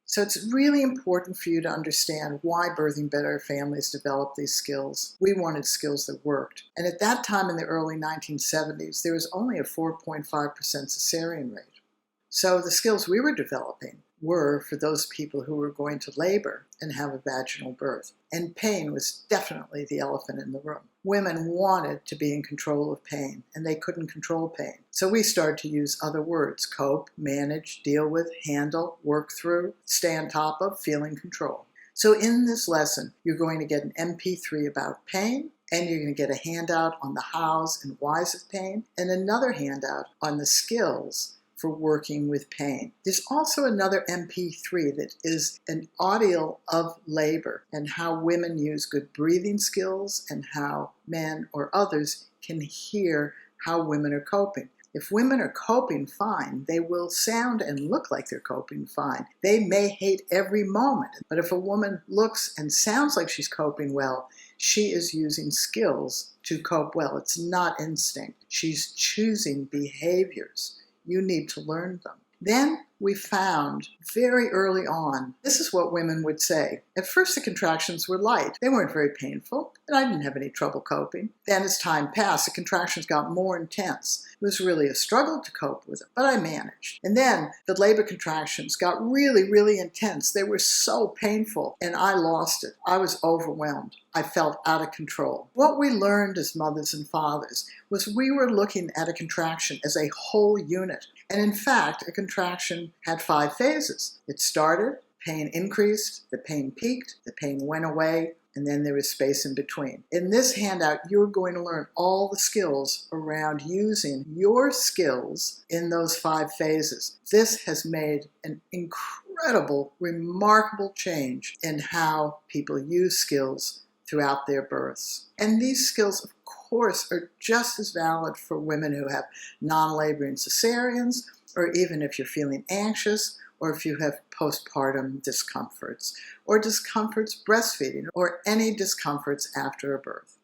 So it's really important for you to understand why Birthing Better families developed these skills. We wanted skills that worked. And at that time in the early 1970s, there was only a 4.5% cesarean rate. So the skills we were developing were for those people who were going to labor and have a vaginal birth. And pain was definitely the elephant in the room. Women wanted to be in control of pain, and they couldn't control pain. So we started to use other words: cope, manage, deal with, handle, work through, stay on top of, feel in control. So in this lesson, you're going to get an MP3 about pain, and you're going to get a handout on the hows and whys of pain, and another handout on the skills for working with pain. There's also another MP3 that is an audio of labor and how women use good breathing skills and how men or others can hear how women are coping. If women are coping fine, they will sound and look like they're coping fine. They may hate every moment, but if a woman looks and sounds like she's coping well, she is using skills to cope well. It's not instinct. She's choosing behaviors. You need to learn them. Then we found very early on, this is what women would say. At first, the contractions were light. They weren't very painful, and I didn't have any trouble coping. Then as time passed, the contractions got more intense. It was really a struggle to cope with it, but I managed. And then the labor contractions got really, really intense. They were so painful, and I lost it. I was overwhelmed. I felt out of control. What we learned as mothers and fathers was we were looking at a contraction as a whole unit. And in fact, a contraction had 5 phases. It started, pain increased, the pain peaked, the pain went away, and then there was space in between. In this handout, you're going to learn all the skills around using your skills in those 5 phases. This has made an incredible, remarkable change in how people use skills throughout their births. And these skills, of course, are just as valid for women who have non-laboring cesareans, or even if you're feeling anxious, or if you have postpartum discomforts, or discomforts breastfeeding, or any discomforts after a birth.